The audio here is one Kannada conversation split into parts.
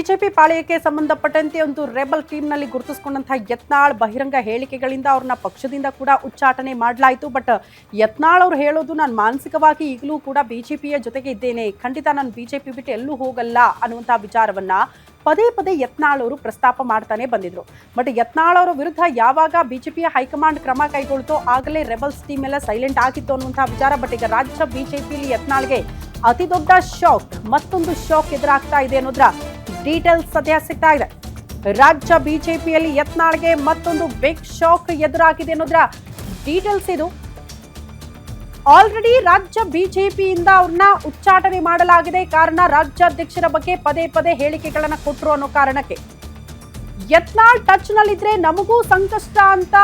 ಬಿಜೆಪಿ ಪಾಳೆಯಕ್ಕೆ ಸಂಬಂಧಪಟ್ಟಂತೆ ಒಂದು ರೆಬಲ್ ಟೀಮ್ನಲ್ಲಿ ಗುರುತಿಸಿಕೊಂಡಂತಹ ಯತ್ನಾಳ್ ಬಹಿರಂಗ ಹೇಳಿಕೆಗಳಿಂದ ಅವ್ರನ್ನ ಪಕ್ಷದಿಂದ ಕೂಡ ಉಚ್ಚಾಟನೆ ಮಾಡಲಾಯಿತು. ಬಟ್ ಯತ್ನಾಳ್ ಅವರು ಹೇಳೋದು, ನಾನು ಮಾನಸಿಕವಾಗಿ ಈಗಲೂ ಕೂಡ ಬಿಜೆಪಿಯ ಜೊತೆಗೆ ಇದ್ದೇನೆ, ಖಂಡಿತ ನಾನು ಬಿಜೆಪಿ ಬಿಟ್ಟು ಎಲ್ಲೂ ಹೋಗಲ್ಲ ಅನ್ನುವಂತಹ ವಿಚಾರವನ್ನ ಪದೇ ಪದೇ ಯತ್ನಾಳ್ ಅವರು ಪ್ರಸ್ತಾಪ ಮಾಡ್ತಾನೆ ಬಂದಿದ್ರು. ಬಟ್ ಯತ್ನಾಳ್ ಅವರ ವಿರುದ್ಧ ಯಾವಾಗ ಬಿಜೆಪಿಯ ಹೈಕಮಾಂಡ್ ಕ್ರಮ ಕೈಗೊಳ್ತೋ ಆಗಲೇ ರೆಬಲ್ಸ್ ಟೀಮ್ ಎಲ್ಲ ಸೈಲೆಂಟ್ ಆಗಿತ್ತು ಅನ್ನುವಂತಹ ವಿಚಾರ. ಬಟ್ ಈಗ ರಾಜ್ಯ ಬಿಜೆಪಿಯಲ್ಲಿ ಯತ್ನಾಳ್ಗೆ ಅತಿ ದೊಡ್ಡ ಶಾಕ್, ಮತ್ತೊಂದು ಶಾಕ್ ಎದುರಾಗ್ತಾ ಇದೆ ಅನ್ನೋದ್ರ ಡೀಟೇಲ್ಸ್ ಸದ್ಯ ಸಿಗ್ತಾ ಇದೆ. ರಾಜ್ಯ ಬಿಜೆಪಿಯಲ್ಲಿ ಯತ್ನಾಳ್ಗೆ ಮತ್ತೊಂದು ಬಿಗ್ ಶಾಕ್ ಎದುರಾಗಿದೆ ಅನ್ನೋದ್ರ ಡೀಟೇಲ್ಸ್ ಇದು. ಆಲ್ರೆಡಿ ರಾಜ್ಯ ಬಿಜೆಪಿಯಿಂದ ಅವ್ರನ್ನ ಉಚ್ಚಾಟನೆ ಮಾಡಲಾಗಿದೆ. ಕಾರಣ ರಾಜ್ಯಾಧ್ಯಕ್ಷರ ಬಗ್ಗೆ ಪದೇ ಪದೇ ಹೇಳಿಕೆಗಳನ್ನ ಕೊಟ್ಟರು ಅನ್ನೋ ಕಾರಣಕ್ಕೆ. ಯತ್ನಾಳ್ ಟಚ್ ನಲ್ಲಿದ್ರೆ ನಮಗೂ ಸಂಕಷ್ಟ ಅಂತ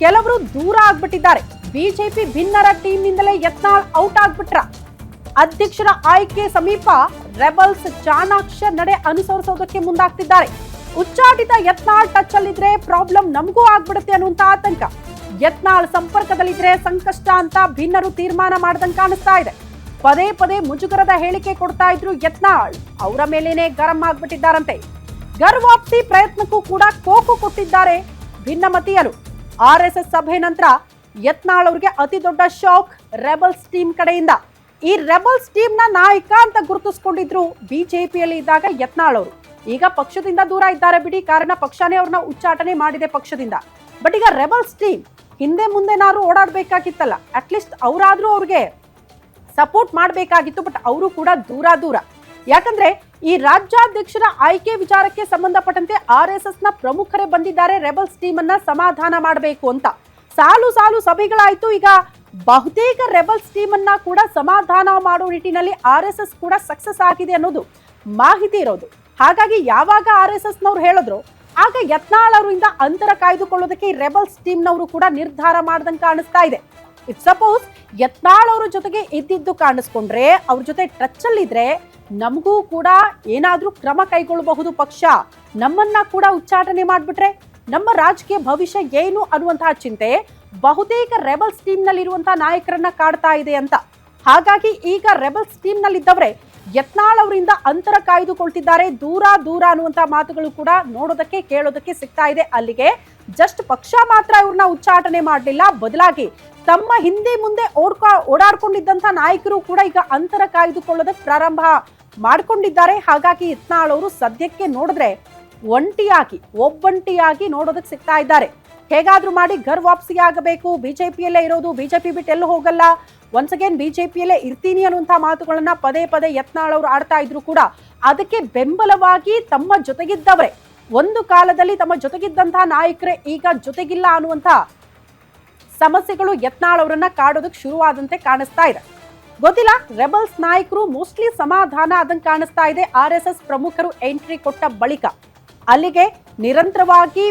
ಕೆಲವರು ದೂರ ಆಗ್ಬಿಟ್ಟಿದ್ದಾರೆ. ಬಿಜೆಪಿ ಭಿನ್ನರ ಟೀಮ್ ನಿಂದಲೇ ಯತ್ನಾಳ್ ಔಟ್ ಆಗ್ಬಿಟ್ರ. ಅಧ್ಯಕ್ಷರ ಆಯ್ಕೆ ಸಮೀಪ ರೆಬಲ್ಸ್ ಚಾಣಾಕ್ಷ ನಡೆ ಅನುಸರಿಸೋದಕ್ಕೆ ಮುಂದಾಗ್ತಿದ್ದಾರೆ. ಉಚ್ಚಾಟಿತ ಯತ್ನಾಳ್ ಟಚ್ ಅಲ್ಲಿದ್ರೆ ಪ್ರಾಬ್ಲಮ್ ನಮಗೂ ಆಗ್ಬಿಡುತ್ತೆ ಅನ್ನುವಂತ ಆತಂಕ. ಯತ್ನಾಳ್ ಸಂಪರ್ಕದಲ್ಲಿದ್ರೆ ಸಂಕಷ್ಟ ಅಂತ ಭಿನ್ನರು ತೀರ್ಮಾನ ಮಾಡ್ದಂಗೆ ಕಾಣಿಸ್ತಾ ಇದೆ. ಪದೇ ಪದೇ ಮುಜುಗರದ ಹೇಳಿಕೆ ಕೊಡ್ತಾ ಇದ್ರು ಯತ್ನಾಳ್. ಅವರ ಮೇಲೇನೆ ಗರಂ ಆಗ್ಬಿಟ್ಟಿದ್ದಾರಂತೆ. ಗರ್ವಾಪ್ಸಿ ಪ್ರಯತ್ನಕ್ಕೂ ಕೂಡ ಕೋಕು ಕೊಟ್ಟಿದ್ದಾರೆ ಭಿನ್ನಮತೀಯರು. RSS ಸಭೆ ನಂತರ ಯತ್ನಾಳ್ ಅವರಿಗೆ ಅತಿ ದೊಡ್ಡ ಶಾಕ್ ರೆಬಲ್ಸ್ ಟೀಮ್ ಕಡೆಯಿಂದ. ಈ ರೆಬಲ್ಸ್ ಟೀಮ್ ನ ನಾಯಕ ಅಂತ ಗುರುತಿಸಿಕೊಂಡಿದ್ರು ಬಿಜೆಪಿಯಲ್ಲಿ ಇದ್ದಾಗ ಯತ್ನಾಳ್ ಅವರು. ಈಗ ಪಕ್ಷದಿಂದ ದೂರ ಇದ್ದಾರೆ ಬಿಡಿ, ಕಾರಣ ಪಕ್ಷನೇ ಅವ್ರನ್ನ ಉಚ್ಚಾಟನೆ ಮಾಡಿದೆ ಪಕ್ಷದಿಂದ. ಬಟ್ ಈಗ ರೆಬಲ್ಸ್ ಟೀಮ್ ಹಿಂದೆ ಮುಂದೆನಾದ್ರು ಓಡಾಡ್ಬೇಕಾಗಿತ್ತಲ್ಲ, ಅಟ್ಲೀಸ್ಟ್ ಅವರಾದ್ರೂ ಅವ್ರಿಗೆ ಸಪೋರ್ಟ್ ಮಾಡಬೇಕಾಗಿತ್ತು. ಬಟ್ ಅವರು ಕೂಡ ದೂರ. ಯಾಕಂದ್ರೆ ಈ ರಾಜ್ಯಾಧ್ಯಕ್ಷರ ಆಯ್ಕೆ ವಿಚಾರಕ್ಕೆ ಸಂಬಂಧಪಟ್ಟಂತೆ RSS ನ ಪ್ರಮುಖರೇ ಬಂದಿದ್ದಾರೆ ರೆಬಲ್ಸ್ ಟೀಮ್ ಅನ್ನ ಸಮಾಧಾನ ಮಾಡಬೇಕು ಅಂತ. ಸಾಲು ಸಭೆಗಳಾಯ್ತು. ಈಗ ಬಹುತೇಕ ರೆಬಲ್ಸ್ ಟೀಮ್ ಅನ್ನ ಕೂಡ ಸಮಾಧಾನ ಮಾಡೋ ನಿಟ್ಟಿನಲ್ಲಿ RSS ಕೂಡ ಸಕ್ಸಸ್ ಆಗಿದೆ ಅನ್ನೋದು ಮಾಹಿತಿ ಇರೋದು. ಹಾಗಾಗಿ ಯಾವಾಗ RSS ನವರು ಹೇಳಿದ್ರು ಆಗ ಯತ್ನಾಳ್ ಅವರಿಂದ ಅಂತರ ಕಾಯ್ದುಕೊಳ್ಳೋದಕ್ಕೆ ಈ ರೆಬಲ್ಸ್ ಟೀಮ್ ನವರು ಕೂಡ ನಿರ್ಧಾರ ಮಾಡ್ದಂಗೆ ಕಾಣಿಸ್ತಾ ಇದೆ. ಇಟ್ ಸಪೋಸ್ ಯತ್ನಾಳ್ ಅವರ ಜೊತೆಗೆ ಇದ್ದಿದ್ದು ಕಾಣಿಸ್ಕೊಂಡ್ರೆ, ಅವ್ರ ಜೊತೆ ಟಚ್ ಅಲ್ಲಿದ್ರೆ ನಮಗೂ ಕೂಡ ಏನಾದ್ರೂ ಕ್ರಮ ಕೈಗೊಳ್ಳಬಹುದು ಪಕ್ಷ, ನಮ್ಮನ್ನ ಕೂಡ ಉಚ್ಚಾಟನೆ ಮಾಡ್ಬಿಟ್ರೆ ನಮ್ಮ ರಾಜಕೀಯ ಭವಿಷ್ಯ ಏನು ಅನ್ನುವಂತಹ ಚಿಂತೆ ಬಹುತೇಕ ರೆಬಲ್ಸ್ ಟೀಮ್ ನಲ್ಲಿ ಇರುವಂತಹ ನಾಯಕರನ್ನ ಕಾಡ್ತಾ ಇದೆ ಅಂತ. ಹಾಗಾಗಿ ಈಗ ರೆಬಲ್ಸ್ ಟೀಮ್ ನಲ್ಲಿ ಇದ್ದವರೇ ಯತ್ನಾಳ್ ಅವರಿಂದ ಅಂತರ ಕಾಯ್ದುಕೊಳ್ತಿದ್ದಾರೆ. ದೂರ ಅನ್ನುವಂತಹ ಮಾತುಗಳು ಕೂಡ ನೋಡೋದಕ್ಕೆ ಕೇಳೋದಕ್ಕೆ ಸಿಗ್ತಾ ಇದೆ. ಅಲ್ಲಿಗೆ ಜಸ್ಟ್ ಪಕ್ಷ ಮಾತ್ರ ಇವ್ರನ್ನ ಉಚ್ಚಾಟನೆ ಮಾಡಲಿಲ್ಲ, ಬದಲಾಗಿ ತಮ್ಮ ಹಿಂದೆ ಮುಂದೆ ಓಡಾಡ್ಕೊಂಡಿದ್ದಂತ ನಾಯಕರು ಕೂಡ ಈಗ ಅಂತರ ಕಾಯ್ದುಕೊಳ್ಳೋದಕ್ಕೆ ಪ್ರಾರಂಭ ಮಾಡ್ಕೊಂಡಿದ್ದಾರೆ. ಹಾಗಾಗಿ ಯತ್ನಾಳ್ ಅವರು ಸದ್ಯಕ್ಕೆ ನೋಡಿದ್ರೆ ಒಬ್ಬಂಟಿಯಾಗಿ ನೋಡೋದಕ್ಕೆ ಸಿಗ್ತಾ ಇದ್ದಾರೆ. ಹೇಗಾದ್ರೂ ಮಾಡಿ ಘರ್ ವಾಪಸಿ ಆಗಬೇಕು, ಬಿಜೆಪಿಯಲ್ಲೇ ಇರೋದು, ಬಿಜೆಪಿ ಬಿಟ್ಟು ಎಲ್ಲೂ ಹೋಗಲ್ಲ, ಒನ್ಸ್ ಅಗೇನ್ ಬಿಜೆಪಿಯಲ್ಲೇ ಇರ್ತೀನಿ ಅನ್ನುವಂತಹ ಮಾತುಗಳನ್ನ ಪದೇ ಪದೇ ಯತ್ನಾಳ್ ಅವರು ಆಡ್ತಾ ಇದ್ರು ಕೂಡ ಅದಕ್ಕೆ ಬೆಂಬಲವಾಗಿ ತಮ್ಮ ಜೊತೆಗಿದ್ದವರೇ, ಒಂದು ಕಾಲದಲ್ಲಿ ತಮ್ಮ ಜೊತೆಗಿದ್ದಂತಹ ನಾಯಕರೇ ಈಗ ಜೊತೆಗಿಲ್ಲ ಅನ್ನುವಂತಹ ಸಮಸ್ಯೆಗಳು ಯತ್ನಾಳ್ ಅವರನ್ನ ಕಾಡೋದಕ್ಕೆ ಶುರುವಾದಂತೆ ಕಾಣಿಸ್ತಾ ಇದೆ. ಗೊತ್ತಿಲ್ಲ, ರೆಬಲ್ಸ್ ನಾಯಕರು ಮೋಸ್ಟ್ಲಿ ಸಮಾಧಾನ ಆದಂಗೆ ಕಾಣಿಸ್ತಾ ಇದೆ. RSS ಪ್ರಮುಖರು ಎಂಟ್ರಿ ಕೊಟ್ಟ ಬಳಿಕ ಅಲ್ಲಿಗೆ ನಿರಂತರವಾಗಿ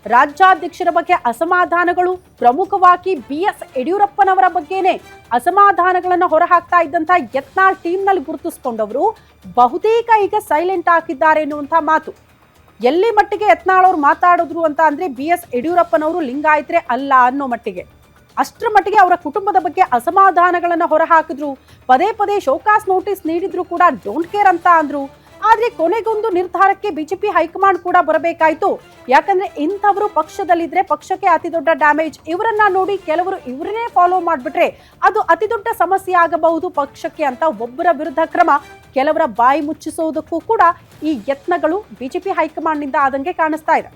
ರಾಜ್ಯಾಧ್ಯಕ್ಷರ ಬಗ್ಗೆ ಅಸಮಾಧಾನಗಳು, ಪ್ರಮುಖವಾಗಿ BS ಯಡಿಯೂರಪ್ಪನವರ ಬಗ್ಗೆನೇ ಅಸಮಾಧಾನಗಳನ್ನ ಹೊರಹಾಕ್ತಾ ಇದ್ದಂತ ಯತ್ನಾಳ್ ಟೀಮ್ ನಲ್ಲಿ ಗುರುತಿಸಿಕೊಂಡವರು ಬಹುತೇಕ ಈಗ ಸೈಲೆಂಟ್ ಆಗಿದ್ದಾರೆ ಎನ್ನುವಂತ ಮಾತು. ಎಲ್ಲಿ ಮಟ್ಟಿಗೆ ಯತ್ನಾಳ್ ಅವರು ಮಾತಾಡಿದ್ರು ಅಂತ ಅಂದ್ರೆ BS ಯಡಿಯೂರಪ್ಪನವರು ಲಿಂಗಾಯತ್ರೆ ಅಲ್ಲ ಅನ್ನೋ ಮಟ್ಟಿಗೆ, ಅಷ್ಟರ ಮಟ್ಟಿಗೆ ಅವರ ಕುಟುಂಬದ ಬಗ್ಗೆ ಅಸಮಾಧಾನಗಳನ್ನ ಹೊರಹಾಕಿದ್ರು. ಪದೇ ಪದೇ ಶೋಕಾಸ್ ನೋಟಿಸ್ ನೀಡಿದ್ರು ಕೂಡ ಡೋಂಟ್ ಕೇರ್ ಅಂತ ಅಂದ್ರು. ಆದ್ರೆ ಕೊನೆಗೊಂದು ನಿರ್ಧಾರಕ್ಕೆ ಬಿಜೆಪಿ ಹೈಕಮಾಂಡ್ ಕೂಡ ಬರಬೇಕಾಯ್ತು. ಯಾಕಂದ್ರೆ ಇಂಥವರು ಪಕ್ಷದಲ್ಲಿದ್ರೆ ಪಕ್ಷಕ್ಕೆ ಅತಿ ದೊಡ್ಡ ಡ್ಯಾಮೇಜ್. ಇವರನ್ನ ನೋಡಿ ಕೆಲವರು ಇವರನ್ನೇ ಫಾಲೋ ಮಾಡ್ಬಿಟ್ರೆ ಅದು ಅತಿ ದೊಡ್ಡ ಸಮಸ್ಯೆ ಆಗಬಹುದು ಪಕ್ಷಕ್ಕೆ ಅಂತ ಒಬ್ಬರ ವಿರುದ್ಧ ಕ್ರಮ, ಕೆಲವರ ಬಾಯಿ ಮುಚ್ಚಿಸೋದಕ್ಕೂ ಕೂಡ ಈ ಯತ್ನಗಳು ಬಿಜೆಪಿ ಹೈಕಮಾಂಡ್ ನಿಂದ ಆದಂಗೆ ಕಾಣಿಸ್ತಾ ಇದೆ.